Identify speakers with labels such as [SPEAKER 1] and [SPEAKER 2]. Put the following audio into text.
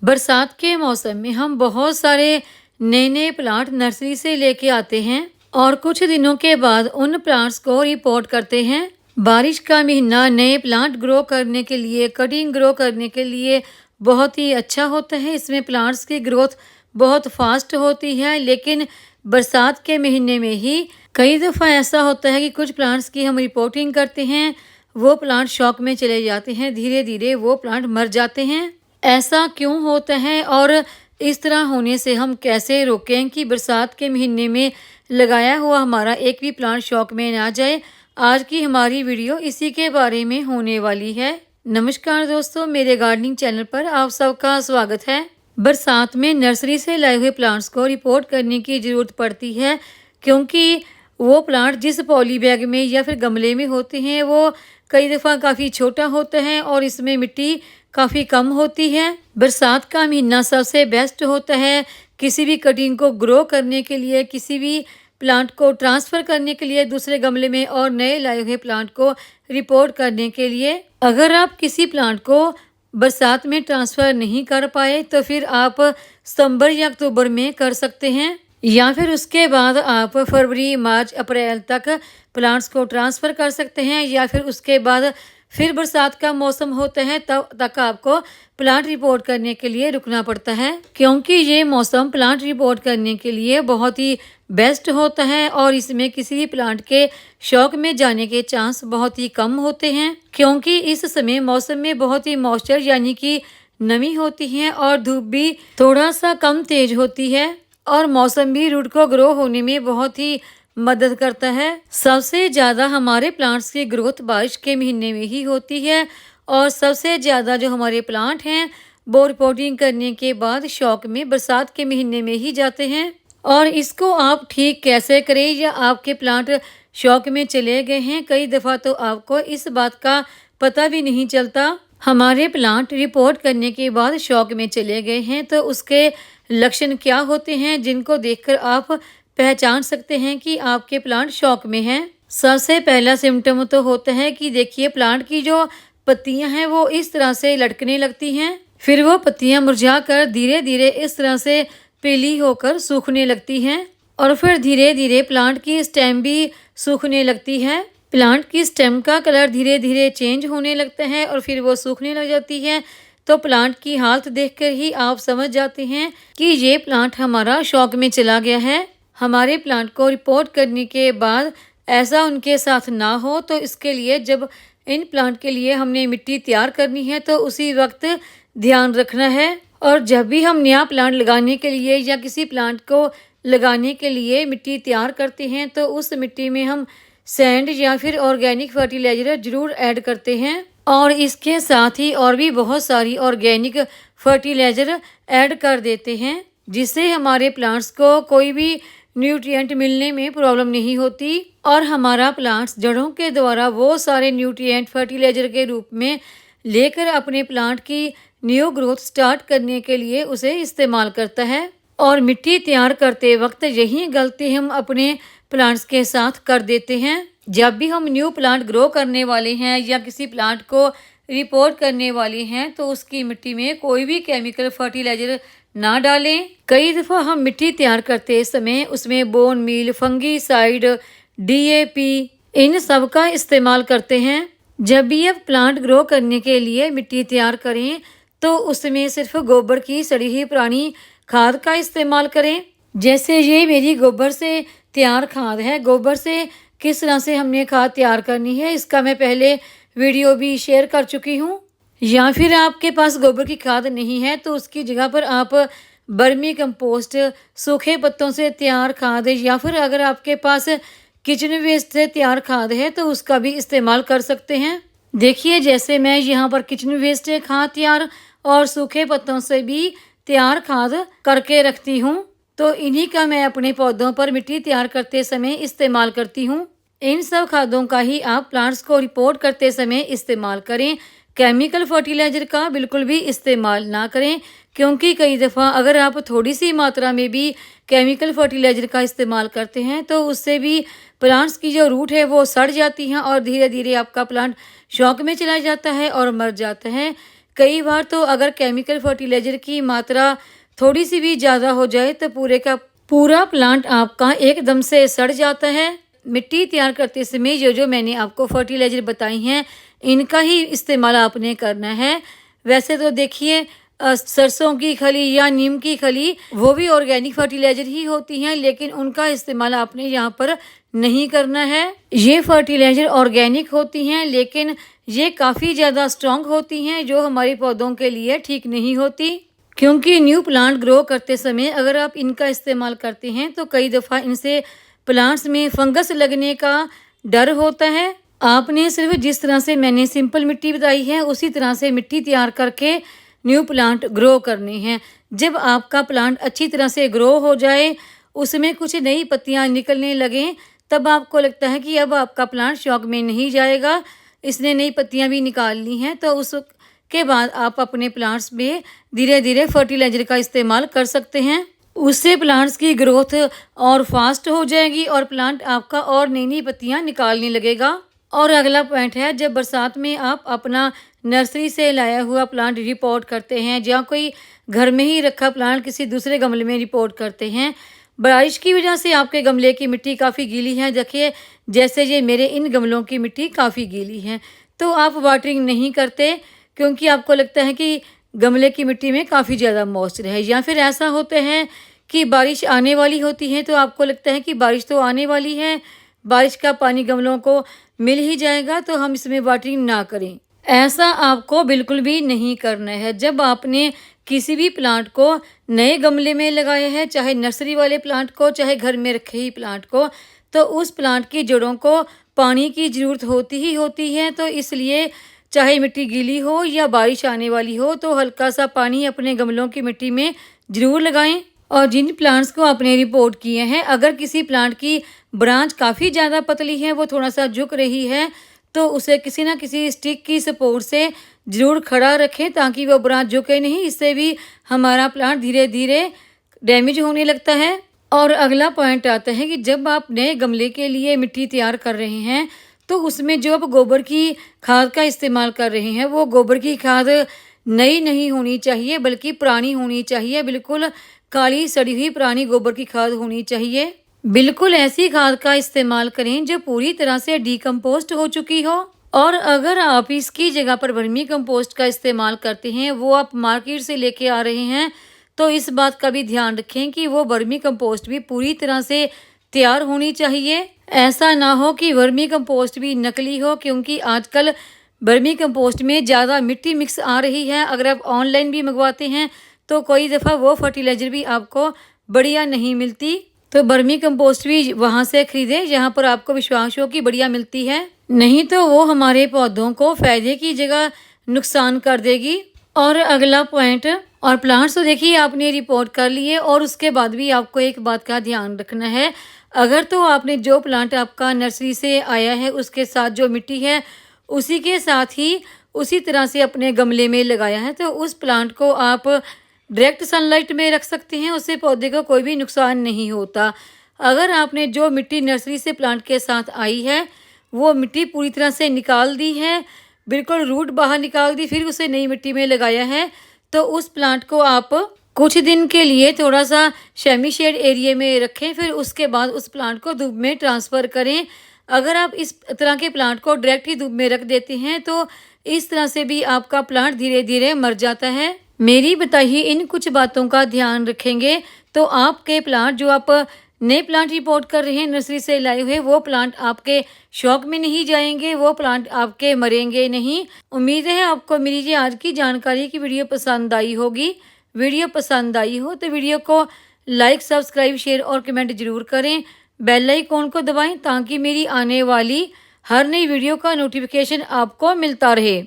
[SPEAKER 1] बरसात के मौसम में हम बहुत सारे नए नए प्लांट नर्सरी से लेके आते हैं और कुछ दिनों के बाद उन प्लांट्स को रिपोर्ट करते हैं। बारिश का महीना नए प्लांट ग्रो करने के लिए, कटिंग ग्रो करने के लिए बहुत ही अच्छा होता है। इसमें प्लांट्स की ग्रोथ बहुत फास्ट होती है, लेकिन बरसात के महीने में ही कई दफ़ा ऐसा होता है कि कुछ प्लांट्स की हम रिपोर्टिंग करते हैं, वो प्लांट शॉक में चले जाते हैं, धीरे धीरे वो प्लांट मर जाते हैं। ऐसा क्यों होता है और इस तरह होने से हम कैसे रोकें कि बरसात के महीने में लगाया हुआ हमारा एक भी प्लांट शॉक में ना जाए। आज की हमारी वीडियो इसी के बारे में होने वाली है। नमस्कार दोस्तों, मेरे गार्डनिंग चैनल पर आप सबका स्वागत है। बरसात में नर्सरी से लाए हुए प्लांट्स को रिपोर्ट करने की ज़रूरत पड़ती है, क्योंकि वो प्लांट जिस पॉली बैग में या फिर गमले में होते हैं वो कई दफ़ा काफ़ी छोटा होता है और इसमें मिट्टी काफ़ी कम होती है। बरसात का महीना सबसे बेस्ट होता है किसी भी कटिंग को ग्रो करने के लिए, किसी भी प्लांट को ट्रांसफ़र करने के लिए दूसरे गमले में और नए लाए हुए प्लांट को रिपोर्ट करने के लिए। अगर आप किसी प्लांट को बरसात में ट्रांसफ़र नहीं कर पाए तो फिर आप सितंबर या अक्टूबर में कर सकते हैं, या फिर उसके बाद आप फरवरी, मार्च, अप्रैल तक प्लांट्स को ट्रांसफ़र कर सकते हैं, या फिर उसके बाद फिर बरसात का मौसम होता है तब तक आपको प्लांट रिपोर्ट करने के लिए रुकना पड़ता है, क्योंकि ये मौसम प्लांट रिपोर्ट करने के लिए बहुत ही बेस्ट होता है और इसमें किसी भी प्लांट के शॉक में जाने के चांस बहुत ही कम होते हैं, क्योंकि इस समय मौसम में बहुत ही मॉइस्चर यानी कि नमी होती है और धूप भी थोड़ा सा कम तेज होती है और मौसम भी रूट को ग्रो होने में बहुत ही मदद करता है। सबसे ज़्यादा हमारे प्लांट्स की ग्रोथ बारिश के महीने में ही होती है और सबसे ज़्यादा जो हमारे प्लांट हैं वो रिपोर्टिंग करने के बाद शॉक में बरसात के महीने में ही जाते हैं। और इसको आप ठीक कैसे करें, या आपके प्लांट शॉक में चले गए हैं, कई दफ़ा तो आपको इस बात का पता भी नहीं चलता। हमारे प्लांट रिपोर्ट करने के बाद शॉक में चले गए हैं तो उसके लक्षण क्या होते हैं जिनको देखकर आप पहचान सकते हैं कि आपके प्लांट शॉक में हैं। सबसे पहला सिम्टम तो होता है कि देखिए प्लांट की जो पत्तियां हैं वो इस तरह से लटकने लगती हैं, फिर वो पत्तियां मुरझाकर धीरे धीरे इस तरह से पीली होकर सूखने लगती हैं और फिर धीरे धीरे प्लांट की स्टेम भी सूखने लगती है। प्लांट की स्टेम का कलर धीरे धीरे चेंज होने लगता है और फिर वो सूखने लग जाती है। तो प्लांट की हालत देखकर ही आप समझ जाते हैं कि ये प्लांट हमारा शॉक में चला गया है। हमारे प्लांट को रिपोर्ट करने के बाद ऐसा उनके साथ ना हो, तो इसके लिए जब इन प्लांट के लिए हमने मिट्टी तैयार करनी है तो उसी वक्त ध्यान रखना है। और जब भी हम नया प्लांट लगाने के लिए या किसी प्लांट को लगाने के लिए मिट्टी तैयार करते हैं तो उस मिट्टी में हम सैंड या फिर ऑर्गेनिक फर्टिलाइज़र ज़रूर ऐड करते हैं, और इसके साथ ही और भी बहुत सारी ऑर्गेनिक फर्टिलाइज़र ऐड कर देते हैं, जिससे हमारे प्लांट्स को कोई भी न्यूट्रिएंट मिलने में प्रॉब्लम नहीं होती और हमारा प्लांट्स जड़ों के द्वारा वो सारे न्यूट्रिएंट फर्टिलाइज़र के रूप में लेकर अपने प्लांट की न्यू ग्रोथ स्टार्ट करने के लिए उसे इस्तेमाल करता है। और मिट्टी तैयार करते वक्त यही गलती हम अपने प्लांट्स के साथ कर देते हैं। जब भी हम न्यू प्लांट ग्रो करने वाले हैं या किसी प्लांट को रिपोर्ट करने वाले हैं तो उसकी मिट्टी में कोई भी केमिकल फर्टिलाइज़र ना डालें। कई दफ़ा हम मिट्टी तैयार करते समय उसमें बोन मील, फंगीसाइड, DAP इन सब का इस्तेमाल करते हैं। जब भी आप प्लांट ग्रो करने के लिए मिट्टी तैयार करें तो उसमें सिर्फ गोबर की सड़ी हुई पुरानी खाद का इस्तेमाल करें। जैसे ये मेरी गोबर से तैयार खाद है। गोबर से किस तरह से हमने खाद तैयार करनी है इसका मैं पहले वीडियो भी शेयर कर चुकी हूँ। या फिर आपके पास गोबर की खाद नहीं है तो उसकी जगह पर आप बर्मी कंपोस्ट, सूखे पत्तों से तैयार खाद, या फिर अगर आपके पास किचन वेस्ट से तैयार खाद है तो उसका भी इस्तेमाल कर सकते हैं। देखिए जैसे मैं यहाँ पर किचन वेस्ट से खाद तैयार और सूखे पत्तों से भी तैयार खाद करके रखती हूँ, तो इन्हीं का मैं अपने पौधों पर मिट्टी तैयार करते समय इस्तेमाल करती हूँ। इन सब खादों का ही आप प्लांट्स को रिपोर्ट करते समय इस्तेमाल करें। केमिकल फर्टिलाइज़र का बिल्कुल भी इस्तेमाल ना करें, क्योंकि कई दफ़ा अगर आप थोड़ी सी मात्रा में भी केमिकल फर्टिलाइज़र का इस्तेमाल करते हैं तो उससे भी प्लांट्स की जो रूट है वो सड़ जाती हैं और धीरे धीरे आपका प्लांट शॉक में चला जाता है और मर जाता है। कई बार तो अगर केमिकल फर्टिलाइज़र की मात्रा थोड़ी सी भी ज़्यादा हो जाए तो पूरे का पूरा प्लांट आपका एकदम से सड़ जाता है। मिट्टी तैयार करते समय जो मैंने आपको फर्टिलाइज़र बताई हैं, इनका ही इस्तेमाल आपने करना है। वैसे तो देखिए सरसों की खली या नीम की खली वो भी ऑर्गेनिक फर्टिलाइज़र ही होती हैं, लेकिन उनका इस्तेमाल आपने यहाँ पर नहीं करना है। ये फर्टिलाइज़र ऑर्गेनिक होती हैं, लेकिन ये काफ़ी ज़्यादा स्ट्रॉन्ग होती हैं, जो हमारे पौधों के लिए ठीक नहीं होती। क्योंकि न्यू प्लांट ग्रो करते समय अगर आप इनका इस्तेमाल करते हैं तो कई दफ़ा इनसे प्लांट्स में फंगस लगने का डर होता है। आपने सिर्फ जिस तरह से मैंने सिंपल मिट्टी बताई है उसी तरह से मिट्टी तैयार करके न्यू प्लांट ग्रो करने हैं। जब आपका प्लांट अच्छी तरह से ग्रो हो जाए, उसमें कुछ नई पत्तियां निकलने लगें, तब आपको लगता है कि अब आपका प्लांट शौक में नहीं जाएगा, इसने नई पत्तियां भी निकाल ली हैं, तो उसके बाद आप अपने प्लांट्स में धीरे धीरे फर्टिलाइज़र का इस्तेमाल कर सकते हैं। उससे प्लांट्स की ग्रोथ और फास्ट हो जाएगी और प्लांट आपका और नई नई पत्तियां निकालने लगेगा। और अगला पॉइंट है, जब बरसात में आप अपना नर्सरी से लाया हुआ प्लांट रिपोर्ट करते हैं या कोई घर में ही रखा प्लांट किसी दूसरे गमले में रिपोर्ट करते हैं, बारिश की वजह से आपके गमले की मिट्टी काफ़ी गीली है। देखिए जैसे ये मेरे इन गमलों की मिट्टी काफ़ी गीली है, तो आप वाटरिंग नहीं करते क्योंकि आपको लगता है कि गमले की मिट्टी में काफ़ी ज़्यादा मॉइस्चर है। या फिर ऐसा होता है कि बारिश आने वाली होती है तो आपको लगता है कि बारिश तो आने वाली है, बारिश का पानी गमलों को मिल ही जाएगा, तो हम इसमें वाटरिंग ना करें। ऐसा आपको बिल्कुल भी नहीं करना है। जब आपने किसी भी प्लांट को नए गमले में लगाया है, चाहे नर्सरी वाले प्लांट को, चाहे घर में रखे ही प्लांट को, तो उस प्लांट की जड़ों को पानी की ज़रूरत होती ही होती है। तो इसलिए चाहे मिट्टी गीली हो या बारिश आने वाली हो, तो हल्का सा पानी अपने गमलों की मिट्टी में ज़रूर लगाएं। और जिन प्लांट्स को आपने रिपोर्ट किए हैं, अगर किसी प्लांट की ब्रांच काफ़ी ज़्यादा पतली है, वो थोड़ा सा झुक रही है, तो उसे किसी ना किसी स्टिक की सपोर्ट से ज़रूर खड़ा रखें ताकि वो ब्रांच झुके नहीं। इससे भी हमारा प्लांट धीरे धीरे डैमेज होने लगता है। और अगला पॉइंट आता है कि जब आप नए गमले के लिए मिट्टी तैयार कर रहे हैं, तो उसमें जो आप गोबर की खाद का इस्तेमाल कर रहे हैं, वो गोबर की खाद नई नहीं होनी चाहिए, बल्कि पुरानी होनी चाहिए। बिल्कुल काली सड़ी हुई पुरानी गोबर की खाद होनी चाहिए। बिल्कुल ऐसी खाद का इस्तेमाल करें जो पूरी तरह से डिकम्पोस्ट हो चुकी हो। और अगर आप इसकी जगह पर वर्मी कंपोस्ट का इस्तेमाल करते हैं, वो आप मार्केट से लेके आ रहे हैं, तो इस बात का भी ध्यान रखें कि वो वर्मी कंपोस्ट भी पूरी तरह से तैयार होनी चाहिए। ऐसा ना हो कि वर्मी कंपोस्ट भी नकली हो, क्योंकि आजकल वर्मी कंपोस्ट में ज़्यादा मिट्टी मिक्स आ रही है। अगर आप ऑनलाइन भी मंगवाते हैं तो कोई दफ़ा वो फर्टिलाइज़र भी आपको बढ़िया नहीं मिलती। तो वर्मी कंपोस्ट भी वहाँ से खरीदें जहाँ पर आपको विश्वास हो कि बढ़िया मिलती है, नहीं तो वो हमारे पौधों को फ़ायदे की जगह नुकसान कर देगी। और अगला पॉइंट, और प्लांट्स तो देखिए आपने रिपोर्ट कर लिए, और उसके बाद भी आपको एक बात का ध्यान रखना है। अगर तो आपने जो प्लांट आपका नर्सरी से आया है उसके साथ जो मिट्टी है उसी के साथ ही उसी तरह से अपने गमले में लगाया है, तो उस प्लांट को आप डायरेक्ट सनलाइट में रख सकते हैं, उससे पौधे को कोई भी नुकसान नहीं होता। अगर आपने जो मिट्टी नर्सरी से प्लांट के साथ आई है वो मिट्टी पूरी तरह से निकाल दी है, बिल्कुल रूट बाहर निकाल दी, फिर उसे नई मिट्टी में लगाया है, तो उस प्लांट को आप कुछ दिन के लिए थोड़ा सा सेमी शेड एरिया में रखें, फिर उसके बाद उस प्लांट को धूप में ट्रांसफ़र करें। अगर आप इस तरह के प्लांट को डायरेक्ट ही धूप में रख देते हैं तो इस तरह से भी आपका प्लांट धीरे धीरे मर जाता है। मेरी बताइए इन कुछ बातों का ध्यान रखेंगे तो आपके प्लांट, जो आप नए प्लांट रिपोर्ट कर रहे हैं नर्सरी से लाए हुए, वो प्लांट आपके शौक में नहीं जाएंगे, वो प्लांट आपके मरेंगे नहीं। उम्मीद है आपको मेरी ये आज की जानकारी की वीडियो पसंद आई होगी। वीडियो पसंद आई हो तो वीडियो को लाइक, सब्सक्राइब, शेयर और कमेंट जरूर करें। बेल आइकॉन को दबाएं ताकि मेरी आने वाली हर नई वीडियो का नोटिफिकेशन आपको मिलता रहे।